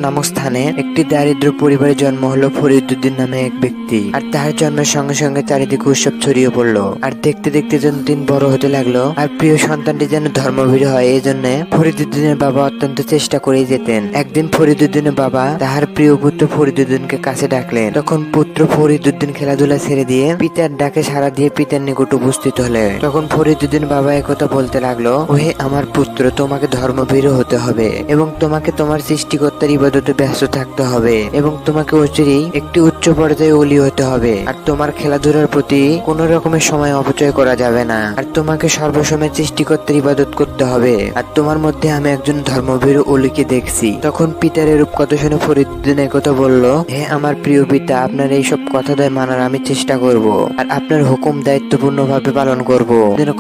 নামক স্থানে একটি দারিদ্র পরিবারে জন্ম হলো ফরিদউদ্দিন নামে এক ব্যক্তি। আর তার জন্মের সঙ্গে সঙ্গে চারিদিকে উৎসব ছড়িয়ে পড়লো। আর দেখতে দেখতে যেন দিন বড় হতে লাগলো, আর প্রিয় সন্তানটি যেন ধর্মভীর হয়, এই জন্য ফরিদউদ্দিনের বাবা অত্যন্ত চেষ্টা করেই যেতেন। একদিন ফরিদউদ্দিনের বাবা তাহার প্রিয় পুত্র ফরিদউদ্দিনকে কাছে ডাকলেন। তখন পুত্র ফরিদউদ্দিন খেলাধুলা ছেড়ে দিয়ে পিতার ডাকে সাড়া দিয়ে পিতার নিকট উপস্থিত হলে তখন ফরিদউদ্দিন বাবা একথা বলতে লাগলো, ওহে আমার পুত্র, তোমাকে ধর্মভীর হতে হবে এবং তোমাকে তোমার সৃষ্টিকর্তার ইবাদতে ব্যস্ত থাকতে হবে এবং তোমাকে অচিরেই একটি উচ্চ পর্যায়ে ওলি হতে হবে। আর তোমার খেলাধুলার প্রতি কোন রকমের সময় অপচয় করা যাবে না। আর তোমাকে সর্বসময় সৃষ্টিকর্তার ইবাদত করতে হবে। আর তোমার মধ্যে আমি একজন ধর্মভীর ওলিকে দেখছি। তখন পিতার এরূপ কথা শুনে ফরিদউদ্দিন একথা বলল, হে আমার প্রিয় পিতা, আপনার এইসব কথা মানার আমি চেষ্টা করব আর আপনার হুকুম দায়িত্বপূর্ণ ভাবে পালন করব।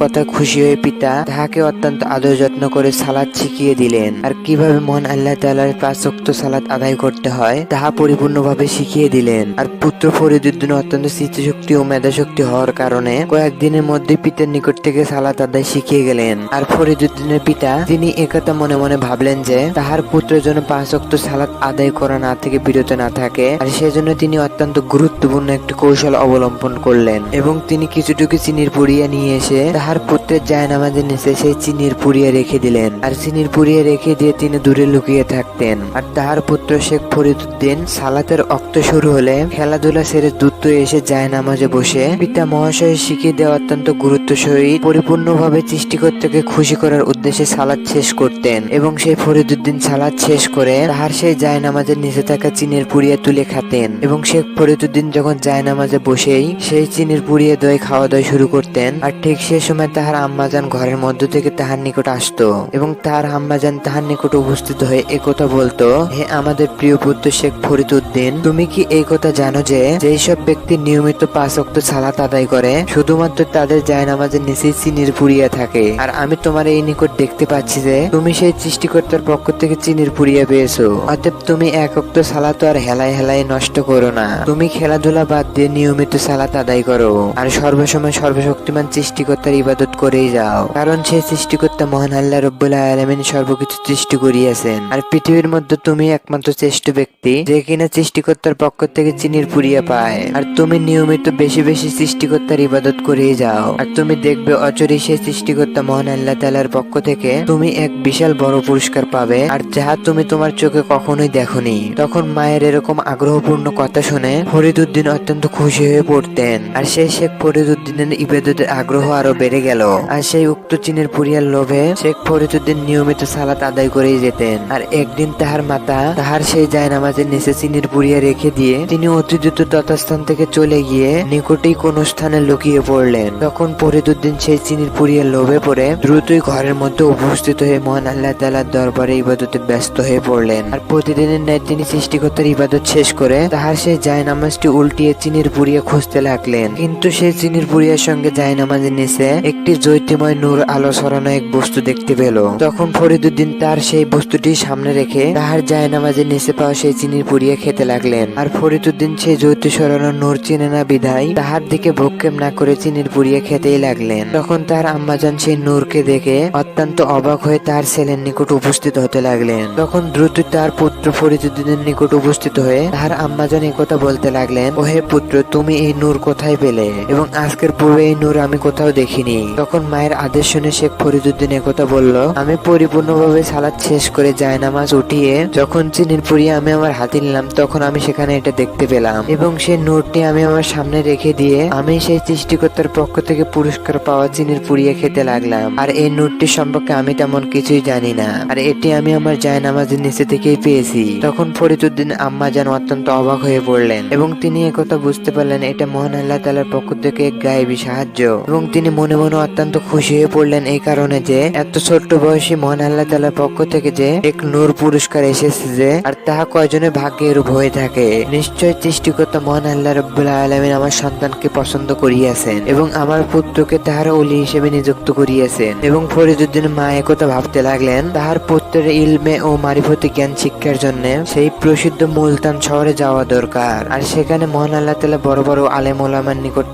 কথা খুশি হয়ে পিতা তাহাকে অত্যন্ত আদর যত্ন করে সালাত শিখিয়ে দিলেন। আর কিভাবে মহান আল্লাহ তাআলার 5 ওয়াক্ত সালাত আদায় করতে হয় তাহা পরিপূর্ণভাবে শিখিয়ে দিলেন। আর পুত্র ফরিদউদ্দিন অত্যন্ত স্মৃতিশক্তি ও মেধাশক্তি হওয়ার কারণে কয়েকদিনের মধ্যে পিতার নিকট থেকে সালাত আদায় শিখিয়ে গেলেন। আর ফরিদউদ্দিনের পিতা তিনি একথা মনে মনে ভাবলেন যে তাহার পুত্রের জন্য 5 ওয়াক্ত সালাত আদায় করা না থেকে বিরত না থাকে। আর সেজন্য তিনি অত্যন্ত গুরুত্বপূর্ণ একটি কৌশল অবলম্বন করলেন এবং তিনি কিছুটুকু চিনির পুড়িয়া নিয়ে এসে তাহার পুত্রের জায়নামাজের নিচে সেই চিনির পুড়িয়া রেখে দিলেন। আর চিনির পুড়িয়া রেখে দিয়ে তিনি দূরে লুকিয়ে থাকতেন। আর তাহার পুত্র শেখ ফরিদউদ্দিন সালাতের ওয়াক্ত শুরু হলে খেলাধুলা ছেড়ে দ্রুত এসে জায়নামাজে বসে পিতা মহাশয় শিখিয়ে দেওয়া অত্যন্ত গুরুত্ব সহিত পরিপূর্ণভাবে সৃষ্টিকর্তাকে খুশি করার উদ্দেশ্যে সালাত শেষ করতেন। এবং সেই ফরিদউদ্দিন সালাত শেষ করে তাহার সেই জায়নামাজের নিচে থাকা চিনির পুড়িয়া তুলে খাতেন। এবং শেখ ফরিদউদ্দিন যখন জায়নামাজে বসেই সেই চিনির পুড়িয়া দই খাওয়া দাওয়া শুরু করতেন, আর ঠিক সে সময় তাহার আম্মাজান ঘরের মধ্য থেকে তাহার নিকট আসতো এবং তাহার আম্মাজান তাহার নিকট উপস্থিত হয়ে একথা বলতো, হে আমাদের প্রিয় পুত্র শেখ ফরিদউদ্দিন, তুমি কি এই কথা জানো যে যেই সব ব্যক্তি নিয়মিত 5 ওয়াক্ত সালাত আদায় করে শুধুমাত্র তাদের জায়নামাজের নিচেই চিনির পুড়িয়া থাকে। আর আমি তোমার এই নিকট দেখতে পাচ্ছি যে তুমি সেই সৃষ্টিকর্তার পক্ষ থেকে চিনির পুড়িয়া পেয়েছো। অতএব তুমি 1 ওয়াক্ত সালাত আর হেলায় হেলায় নষ্ট করো না। তুমি খেলাধুলা বাদ দিয়ে নিয়মিত সালাত আদায় করো আর সর্বসময় সর্বশক্তিমান সৃষ্টিকর্তার ইবাদত করেই যাও, কারণ সেই সৃষ্টিকর্তা মহান আল্লাহ রাব্বুল আলামিন সর্বকিছু সৃষ্টি করিয়াছেন। আর পৃথিবীর মধ্যে তুমি একমাত্র শ্রেষ্ঠ ব্যক্তি যে কিনা সৃষ্টিকর্তার পক্ষ থেকে চিনির পুড়িয়া পায়। আর তুমি নিয়মিত বেশি বেশি সৃষ্টিকর্তার ইবাদত করেই যাও, আর তুমি দেখবে অচিরেই সেই সৃষ্টিকর্তা মহান আল্লাহ তাআলার পক্ষ থেকে তুমি এক বিশাল বড় পুরস্কার পাবে, আর যাহা তুমি তোমার চোখে কখনোই দেখোনি। তখন মায়ের এরকম আগ্রহপূর্ণ কথা শুনে ফরিদউদ্দিন অত্যন্ত খুশি হয়ে পড়তেন। আর সেই শেখ ফরিদউদ্দিনের ইবাদতের আগ্রহ আরো বেড়ে গেল। আর সেই উক্ত চিনির পুড়িয়ার লোভে শেখ ফরিদউদ্দিন নিয়মিত সালাত আদায় করেই যেতেন। আর একদিন তাহার মাতা তাহার সেই জায়নামাজের নিচে চিনির পুড়িয়া রেখে দিয়ে তিনি অতি দ্রুত তথাস্থান থেকে চলে গিয়ে নিকটেই কোন স্থানে লুকিয়ে পড়লেন। তখন ফরিদউদ্দিন সেই চিনির পুড়িয়ার লোভে পড়ে দ্রুতই ঘরের মধ্যে উপস্থিত হয়ে মহান আল্লাহ তাআলার দরবারে ইবাদতে ব্যস্ত হয়ে পড়লেন। আর প্রতিদিনের ন্যায় তিনি সৃষ্টিকর্তার ইবাদত শেষ করে তাহার সেই জায়নামাজটি উল্টিয়ে চিনির পুড়িয়া খুঁজতে লাগলেন। কিন্তু সেই চিনির পুড়িয়ার সঙ্গে জায়নামাজের নিচে একটি জ্যোতিময় নূর আলো ছড়ানো এক বস্তু দেখতে পেল। তখন ফরিদউদ্দিন তার সেই বস্তুটি সামনে রেখে তাহার জায়নামাজের নিচে পাওয়া সেই চিনির পুড়িয়া খেতে লাগলেন। আর ফরিদউদ্দিন সেই জ্যোতি ছড়ানো নূর চিনে না বিধায় তাহার দিকে ভ্রুক্ষেপ না করে চিনির পুড়িয়া খেতেই লাগলেন। তখন তার আম্মাজান সেই নূরকে দেখে অত্যন্ত অবাক হয়ে তার ছেলের নিকট উপস্থিত হতে লাগলেন। তখন দ্রুত তার পুত্র ফরিদউদ্দিনের নিকট উপস্থিত হয়ে তাহার আম্মাজান একথা বলতে লাগলেন, ওহে পুত্র, তুমি এই নূর কোথায় পেলে এবং আজকের পূর্বে এই নূর আমি কোথাও দেখিনি। তখন মায়ের আদেশ শুনে শেখ ফরিদউদ্দিন একথা বলল, আমি পরিপূর্ণভাবে সালাত শেষ করে জায়নামাজ উঠিয়ে যখন চিনির পুড়িয়া আমি আমার হাতে নিলাম তখন আমি সেখানে এটা দেখতে পেলাম এবং সেই নূরটি আমি আমার সামনে রেখে দিয়ে আমি সেই সৃষ্টিকর্তার পক্ষ থেকে পুরস্কার পাওয়া চিনির পুড়িয়া খেতে লাগলাম। আর এই নূরটি সম্পর্কে আমি তেমন কিছুই জানি না, আর এটি আমি আমার জায়নামাজের নিচে থেকেই পেয়েছি। তখন ফরিদউদ্দিন আম্মাজান অত্যন্ত অবাক হয়ে পড়লেন এবং তিনি একথা বুঝতে পারলেন এটা মহান আল্লাহ তাআলার পক্ষ থেকে এক গায়েবী সাহায্য। এবং তিনি মনে মনে অত্যন্ত খুশি হয়ে পড়লেন এই কারণে যে এত ছোট্ট বয়সী মহান আল্লাহ তাআলার পক্ষ থেকে যে এক নূর পুরস্কার এসেছে যে আর তাহা কয়জনের ভাগ্যে এরূপ হয়ে থাকে। নিশ্চয় সৃষ্টিকর্তা মহান আল্লাহ রাব্বুল আলামিন আমার সন্তানকে পছন্দ করিয়াছেন এবং আমার পুত্রকে তাহার ওলি হিসেবে নিযুক্ত করিয়াছেন। এবং ফরিদউদ্দিনের মা একথা ভাবতে লাগলেন তাহার পুত্রের ইলমে ও মারিফতে জ্ঞান শিক্ষার জন্য সেই প্রসিদ্ধ মুলতান শহরে যাওয়া দরকার। আর সেখানে মহান আল্লাহ তাআলা বড় বড় আলেম ওলামার নিকট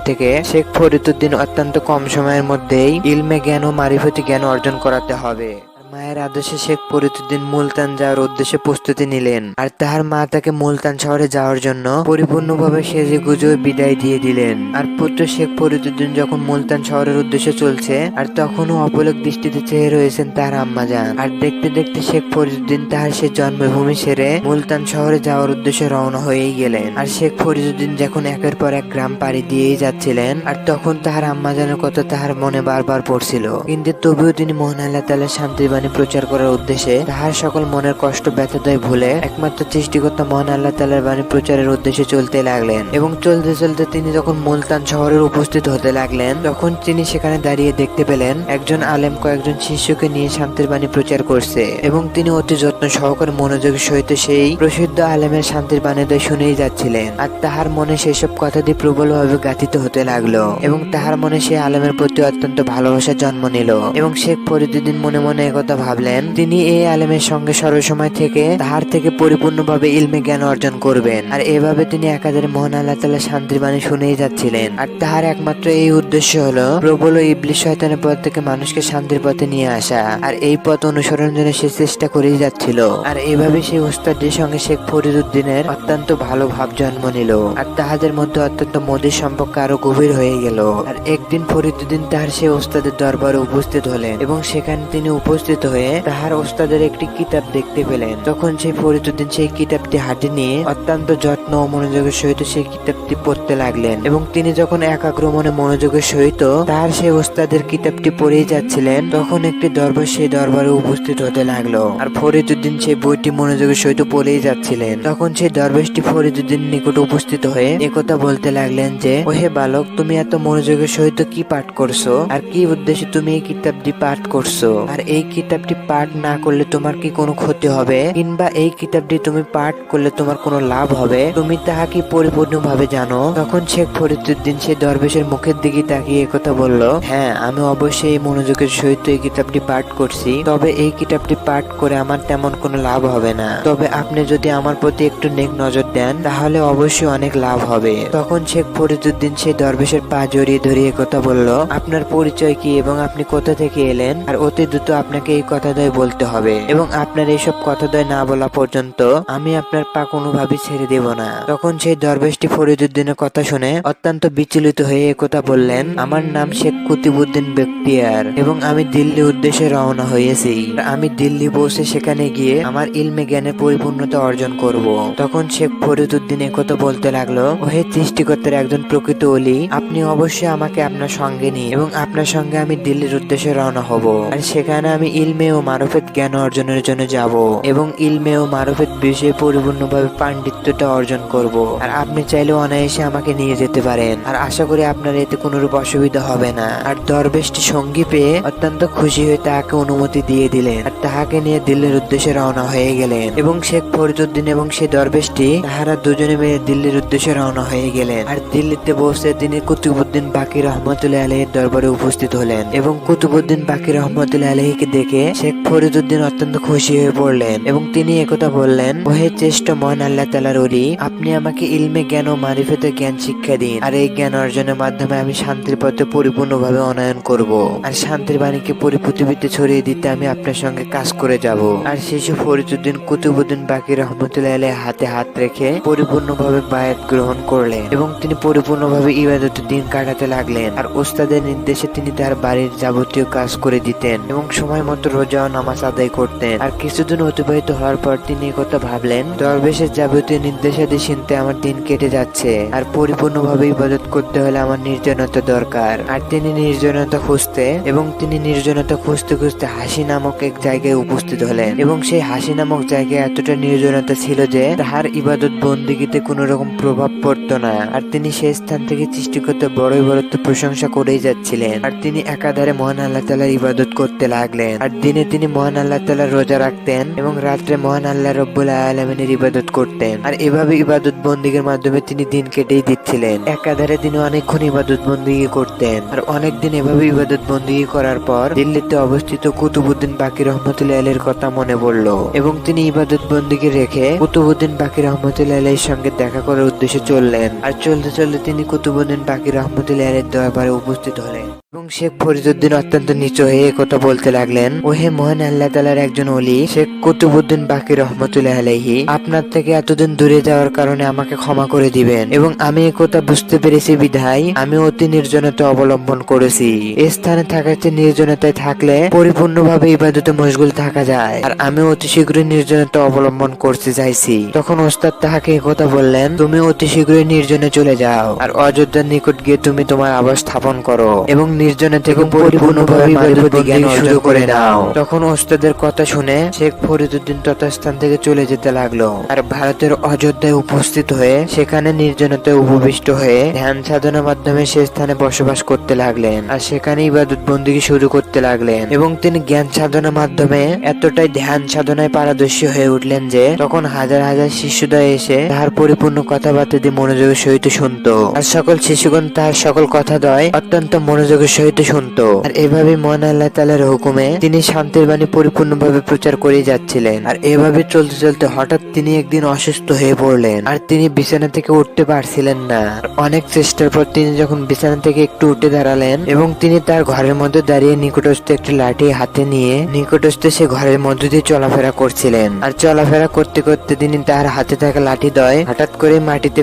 থেকে শেখ ফরিদউদ্দিন অত্যন্ত কম সময়ের মধ্যেই ইলমে জ্ঞান ও মারিফতি জ্ঞান অর্জন করাতে হবে। মা মায়ের আদেশে শেখ ফরিদুদ্দিন মুলতান যাওয়ার উদ্দেশ্যে প্রস্তুতি নিলেন। আর তার মা তাকে মুলতান শহরে যাওয়ার জন্য পরিপূর্ণভাবে সেজে গুজে বিদায় দিয়ে দিলেন। আর পুত্র শেখ ফরিদুদ্দিন যখন মুলতান শহরের উদ্দেশ্যে চলছে, আর তখনও অপলক দৃষ্টিতে চেয়ে রয়েছেন তার আম্মাজান। আর দেখতে দেখতে শেখ ফরিদুদ্দিন তার সে জন্মভূমি ছেড়ে মুলতান শহরে যাওয়ার উদ্দেশ্যে রওনা হয়েই গেলেন। আর শেখ ফরিদুদ্দিন যখন একের পর এক গ্রাম পাড়ি দিয়েই যাচ্ছিলেন, আর তখন তাহার আম্মাজানের কথা তাহার মনে বারবার পড়ছিল। কিন্তু তবুও তিনি মহান আল্লাহ তাআলার শান্তির বাণী প্রচার করার উদ্দেশ্যে তাহার সকল মনের কষ্ট ব্যথাদয় ভুলে একমাত্র সৃষ্টিকর্তা মহান আল্লাহ তাআলার বাণী প্রচারের উদ্দেশ্যে চলতে লাগলেন। এবং চলতে চলতে তিনি যখন মুলতান শহরের উপস্থিত হতে লাগলেন, তখন তিনি সেখানে দাঁড়িয়ে দেখতে পেলেন একজন আলেম কয়েকজন শিষ্যকে নিয়ে শান্তির বাণী প্রচার করছে। এবং তিনি অতি যত্ন সহকারে মনোযোগের সহিত সেই প্রসিদ্ধ আলেমের শান্তির বাণীদ্বয় শুনেই যাচ্ছিলেন। আর তাহার মনে সেসব কথা দিয়ে প্রবলভাবে গাথিত হতে লাগলো এবং তাহার মনে সেই আলেমের প্রতি অত্যন্ত ভালোবাসা জন্ম নিল। এবং শেখ ফরিদুদ্দিন মনে মনে একথা ভাবলেন, তিনি এই আলেমের সঙ্গে সর্বসময় থেকে তাহার থেকে পরিপূর্ণভাবে ইলমে জ্ঞান অর্জন করবেন। আর এভাবে তিনি একাধারে মহান আল্লাহ তাআলার শান্তির বাণী শুনেই যাচ্ছিলেন। আর তাহার একমাত্র এই উদ্দেশ্য হলো প্রবল ইবলিস শয়তানের পথ থেকে মানুষকে শান্তির পথে নিয়ে আসা। আর এই পথ অনুসরণ জন্য সে চেষ্টা করেই যাচ্ছিল। আর এভাবে সেই উস্তাদের সঙ্গে শেখ ফরিদুদ্দিনের অত্যন্ত ভালো ভাব জন্ম নিল। আর তাহাদের মধ্যে অত্যন্ত মধুর সম্পর্ক আরো গভীর হয়ে গেল। আর একদিন ফরিদুদ্দিন তাহার সেই ওস্তাদের দরবারে উপস্থিত হলেন এবং সেখানে তিনি উপস্থিত হয়ে তাহার ওস্তাদের একটি কিতাব দেখতে পেলেন। তখন সেই ফরিদুদ্দিন সেই কিতাবটি হাতে নিয়ে অত্যন্ত যত্ন ও মনোযোগের সহিত সেই কিতাবটি পড়তে লাগলেন। এবং তিনি যখন একাগ্র মনে মনোযোগের সহিত তাহার সেই ওস্তাদের কিতাবটি পড়েই যাচ্ছিলেন, তখন একটি দরবার সেই দরবারে উপস্থিত হতে লাগলো। আর ফরিদুদ্দিন সেই বইটি মনোযোগের সহিত পড়েই যাচ্ছিলেন। তখন সেই দরবেশটি ফরিদুদ্দিন নিকট উপস্থিত হয়ে একথা বলতে লাগলেন যে, ওহে বালক, তুমি এত মনোযোগের সহিত কি পাঠ করছো? আর কি উদ্দেশ্যে তুমি এই কিতাবটি পাঠ করছো? আর এই কিতাবটি পাঠ না করলে তোমার কি কোনো ক্ষতি হবে, কিংবা এই কিতাবটি তুমি পাঠ করলে তোমার কোনো লাভ হবে, তুমি তাহা কি পরিপূর্ণভাবে জানো? তখন শেখ ফরিদুদ্দিন সেই দরবেশের মুখের দিকে তাকিয়ে একথা বলল, হ্যাঁ, আমি অবশ্যই এই মনোযোগের সহিত এই কিতাবটি পাঠ করছি। তবে এই কিতাবটি পাঠ করে আমার তেমন কোনো লাভ হবে না। তবে আপনি যদি আমার প্রতি একটু নেক নজর দেন, তাহলে অবশ্যই অনেক লাভ হবে। তখন শেখ ফরিদুদ্দিন সেই দরবেশের পা জড়িয়ে ধরিয়ে কথা বলল, আপনার পরিচয় কি এবং আপনি কোথা থেকে এলেন? আর অতি দ্রুত আপনাকে এই কথাদ্বয় বলতে হবে এবং আপনার এইসব কথাদ্বয় না বলা পর্যন্ত আমি আপনার পা কোনোভাবেই ছেড়ে দেব না। তখন সেই দরবেশটি ফরিদুদ্দিনের কথা শুনে অত্যন্ত বিচলিত হয়ে একথা বললেন, আমার নাম শেখ কুতুবউদ্দিন বখতিয়ার এবং আমি দিল্লি উদ্দেশ্যে রওনা হয়েছি। আমি দিল্লি পৌঁছে সেখানে গিয়ে আমার ইলমে জ্ঞানের পরিপূর্ণতা অর্জন করব। তখন শেখ ফরিদুদ্দিন একথা বলতে লাগলো, ওহে সৃষ্টিকর্তার একজন প্রকৃত ওলি, আপনি অবশ্যই আমাকে আপনার সঙ্গে নিন এবং আপনার সঙ্গে আমি দিল্লির উদ্দেশ্যে রওনা হব। আর সেখানে আমি ইলমে ও মারফত জ্ঞান অর্জনের জন্য যাব এবং ইলমে ও মারফত বিষয়ে পরিপূর্ণভাবে পাণ্ডিত্যটা অর্জন করব। আর আপনি চাইলে অনায়াসে আমাকে নিয়ে যেতে পারেন। আর আশা করি আপনার এতে কোনোরূপ অসুবিধা হবে না। আর দরবেশটি সঙ্গী পেয়ে অত্যন্ত খুশি হয়ে তাকে অনুমতি দিয়ে দিলেন। আর তাহাকে নিয়ে দিল্লির উদ্দেশ্যে রওনা হয়ে গেলেন। এবং শেখ ফরিদুদ্দিন এবং সেই দরবেশটি তাহারা দুজনে মিলে দিল্লির উদ্দেশ্যে রওনা হয়ে গেলেন। আর দিল্লিতে পৌঁছে তিনি কুতুবউদ্দিন বাকি রহমতুল্লাহ আলাইহির দরবারে উপস্থিত হলেন। এবং কুতুবউদ্দিন বাকি রহমতুল্লাহ আলাইহিকে দেখে শেখ ফরিদুদ্দিন অত্যন্ত খুশি হয়ে পড়লেন এবং তিনি একথা বললেন, ওহে চেষ্ট মহান আল্লাহ তাআলার ওলি, আপনি আমাকে ইলমে জ্ঞান ও মারিফতের জ্ঞান শিক্ষা দিন। আর এই জ্ঞান অর্জনের মাধ্যমে আমি শান্তির পথে পরিপূর্ণভাবে অনয়ন করব। আর শান্তির বাণীকে পুরো পৃথিবীতে ছড়িয়ে দিতে আমি আপনার সঙ্গে কাজ করে যাব। আর শেষে ফরিদুদ্দিন কুতুবউদ্দিন বাকি রহমতুল্লাহ আলাইহি হাতে হাত রেখে পরিপূর্ণভাবে বায়াত গ্রহণ করলেন এবং তিনি পরিপূর্ণভাবে ইবাদতে দিন কাটাতে লাগলেন। আর ওস্তাদের নির্দেশে তিনি তার বাড়ির যাবতীয় কাজ করে দিতেন এবং সময় মতো রোজা ও নামাজ আদায় করতেন। আর কিছুদিন অতিবাহিত হওয়ার পর তিনি কথা ভাবলেন, দরবেশের যাবতীয় নির্দেশাদি শুনতে আমার দিন কেটে যাচ্ছে। আর পরিপূর্ণভাবে ইবাদত করতে হলে আমার নির্জনতা দরকার। আর তিনি নির্জনতা খুঁজতে খুঁজতে হাসি নামক এক জায়গায় উপস্থিত হলেন। এবং সেই হাসি নামক জায়গায় এতটা নির্জনতা ছিল যে তাহার ইবাদত বন্দিগিতে কোনো রকম প্রভাব পড়তো না। আর তিনি সেই স্থান থেকে সৃষ্টিকর্তা বড়ই বড়ত্ব প্রশংসা করেই যাচ্ছিলেন। আর তিনি একাধারে মহান আল্লাহ তাআলার ইবাদত করতে লাগলেন। আর দিনে তিনি মহান আল্লাহ তাআলার রোজা রাখতেন এবং রাত্রে মহান আল্লাহ রব্বুল আলামিনের ইবাদত করতেন। আর এভাবে ইবাদত বন্দিগির মাধ্যমে তিনি দিন কেটেই দিচ্ছিলেন। একাধারে তিনি অনেকক্ষণ ইবাদত বন্দিগি করতেন। আর অনেকদিন এভাবে ইবাদত বন্দিগি করার পর দিল্লিতে অবস্থিত কুতুবউদ্দিন বাকি রহমতুল্লাহ আলাইহির কথা মনে পড়ল এবং তিনি ইবাদত বন্দিগি রেখে কুতুবউদ্দিন বাকি রহমতুল্লাহ আলাইহির সঙ্গে দেখা করার উদ্দেশ্যে চললেন। আর চলতে চলতে তিনি কুতুবউদ্দিন বাকি রহমতুল্লাহ আলাইহির দরবারে উপস্থিত হলেন। এবং শেখ ফরিদুদ্দিন অত্যন্ত নিচু হয়ে কথা বলতে লাগলেন, ও হে মহান আল্লাহ তাআলার একজন ওলি শেখ কুতুবউদ্দিন বাকি রহমতুল্লাহ আলাইহি, আপনার থেকে এতদিন দূরে যাওয়ার কারণে আমাকে ক্ষমা করে দিবেন। এবং আমি এই কথা বুঝতে পেরেছি বিধায় আমি অতি নির্জনতা অবলম্বন করেছি। এই স্থানে থাকার চেয়ে নির্জনতায় থাকলে পরিপূর্ণভাবে ইবাদতে মশগুল থাকা যায়, আর আমি অতি শীঘ্রই নির্জনতা অবলম্বন করতে চাইছি। তখন ওস্তাদ তাহাকে এই কথা বললেন, তুমি অতি শীঘ্রই নির্জনে চলে যাও আর অযোধ্যার নিকট গিয়ে তুমি তোমার আবাস স্থাপন করো এবং নির্জনে থেকে পরিপূর্ণভাবে ইবাদতে জ্ঞান শুরু করে দাও। তখন ওস্তাদের কথা শুনে শেখ ফরিদুদ্দিন তথাস্থান থেকে চলে যেতে লাগলো আর ভারতের অযোধ্যায় উপস্থিত হয়ে সেখানে নির্জনতায় উপবিষ্ট হয়ে ধ্যান সাধনার মাধ্যমে সে স্থানে বসবাস করতে লাগলেন আর সেখানে ইবাদত বন্দেগী শুরু করতে লাগলেন। এবং তিনি জ্ঞান সাধনার মাধ্যমে এতটাই ধ্যান সাধনায় পারদর্শী হয়ে উঠলেন যে তখন হাজার হাজার শিশুদয় এসে তাহার পরিপূর্ণ কথাবার্তা দিয়ে মনোযোগের সহিত শুনত, আর সকল শিশুগণ তাহার সকল কথাদ্বয় অত্যন্ত মনোযোগের সহিত শুনত। আর এভাবে মহান আল্লাহ তাআলার হুকুমে তিনি শান্তির বাণী পরিপূর্ণভাবে প্রচার করে যাচ্ছিলেন। আর এভাবে চলতে চলতে হঠাৎ তিনি একদিন অসুস্থ হয়ে পড়লেন আর তিনি বিছানা থেকে উঠতে পারছিলেন না। অনেক চেষ্টার পর তিনি যখন বিছানা থেকে একটু উঠে দাঁড়ালেন এবং তিনি তার ঘরের মধ্যে দাঁড়িয়ে নিকটস্থ একটি লাঠি হাতে নিয়ে নিকটস্থ সে ঘরের মধ্যে দিয়ে চলাফেরা করছিলেন। আর চলাফেরা করতে করতে তিনি তার হাতে থাকা লাঠি দয় হঠাৎ করে মাটিতে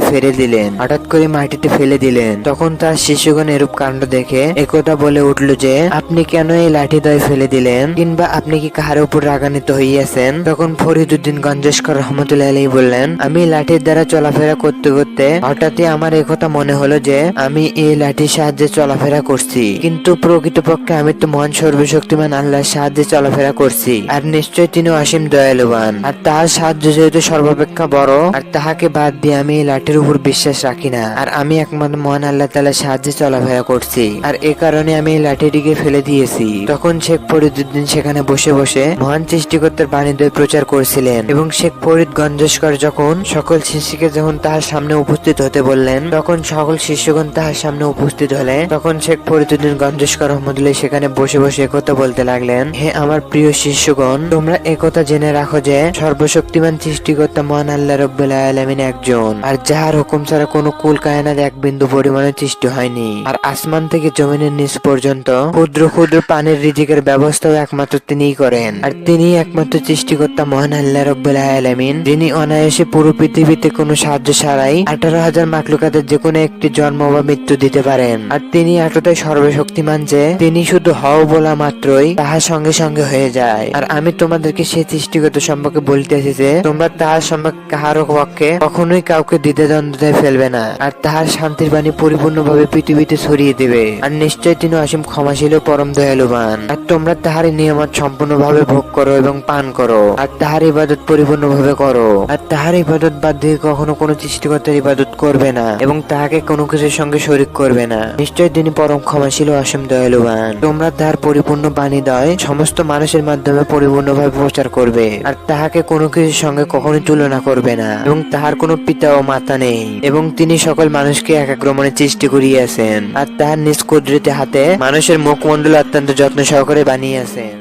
ফেলে দিলেন। তখন তার শিশুগণ এরূপ কাণ্ড দেখে একথা বলে উঠল যে, আপনি কেন এই লাঠি দয় ফেলে দিলেন, কিংবা আপনি কি কাহার উপর রাগান্বিত হইয়াছেন? তখন ফরিদুদ্দিন গঞ্জস্কর রহমতুল্লাহ আলাইহি বললেন, আমি লাঠির দ্বারা চলাফেরা করতে করতে হঠাৎই আমার একথা মনে হলো যে আমি এই লাঠির সাহায্যে চলাফেরা করছি, কিন্তু প্রকৃতপক্ষে আমি তো মহান সর্বশক্তিমান আল্লাহর সাহায্যে চলাফেরা করছি, আর নিশ্চয় তিনি অসীম দয়ালুবান, আর তাহার সাহায্য যেহেতু সর্বাপেক্ষা বড়, আর তাহাকে বাদ দিয়ে আমি এই লাঠির উপর বিশ্বাস রাখি না, আর আমি একমাত্র মহান আল্লাহ তাআলার সাহায্যে চলাফেরা করছি, আর এ কারণে আমি এই লাঠিটিকে ফেলে দিয়েছি। তখন শেখ ফরিদুদ্দিন সেখানে বসে বসে মহান সৃষ্টিকর্তার বাণীদ্বয় প্রচার করছিলেন। এবং শেখ ফরিদ গঞ্জস্কর যখন সকল শিষ্যকে যখন তাহার সামনে উপস্থিত হতে বললেন, তখন সকল শিষ্যগণ তাহার সামনে উপস্থিত হলে তখন শেখ ফরিদুদ্দিন গঞ্জস্কর রহমতুল্লাহ সেখানে বসে বসে একথা বলতে লাগলেন, হে আমার প্রিয় শিষ্যগণ, তোমরা একথা জেনে রাখো যে সর্বশক্তিমান সৃষ্টিকর্তা মহান আল্লাহ রাব্বুল আলামিন একজন, আর যাহার হুকুম ছাড়া কোনো কুল কায়নাত এক বিন্দু পরিমাণে সৃষ্টি হয়নি, আর আসমান থেকে জমিনের নিচ পর্যন্ত ক্ষুদ্র ক্ষুদ্র পানির রিজিকের ব্যবস্থাও একমাত্র তিনিই করেন, আর তিনি একমাত্র সৃষ্টিকর্তা মহান আল্লাহ রাব্বুল আলামিন, যিনি অনায়াসে পুরো পৃথিবীতে কোনো সাহায্য ছাড়াই 18,000 মাখলুকাতের যে কোনো একটি জন্ম বা মৃত্যু দিতে পারেন। আর তিনি এতটাই সর্বশক্তিমান যে তিনি শুধু হও বলা মাত্রই তাহার সঙ্গে সঙ্গে হয়ে যায়। আর আমি তোমাদেরকে সেই সৃষ্টিগত সম্পর্কে বলতেছি যে তোমরা তাহার সম্পর্কে কাহারও পক্ষে কখনোই কাউকে দ্বিধাদ্বন্দ্বে ফেলবে না, আর তাহার শান্তির বাণী পরিপূর্ণভাবে পৃথিবীতে ছড়িয়ে দেবে, আর নিশ্চয় তিনি অসীম ক্ষমাশীল ও পরম দয়ালুবান। আর তোমরা তাহার নিয়ামত সম্পূর্ণভাবে ভোগ করো এবং পান করো, আর তাহার ইবাদত পরিপূর্ণভাবে করো, আর তাহার ইবাদত বাদ দিয়ে কখনো কোনো সৃষ্টিকর্তার ইবাদত করবে না এবং তাহাকে কোনো কিছুর সঙ্গে শরীক করবে না। নিশ্চয় তিনি পরম ক্ষমাশীল ও অসীম দয়ালুবান। তোমরা তাহার পরিপূর্ণ বাণী দয় সমস্ত মানুষের মাধ্যমে পরিপূর্ণভাবে প্রচার করবে, আর তাহাকে কোনো কিছুর সঙ্গে কখনোই তুলনা করবে না, এবং তাহার কোনো পিতা ও মাতা নেই, এবং তিনি সকল মানুষকে একাগ্রমণে সৃষ্টি করিয়াছেন, আর তাহার নিজ কুদরতি হাতে মানুষের মুখমণ্ডল অত্যন্ত যত্ন সহকারে বানিয়েছেন।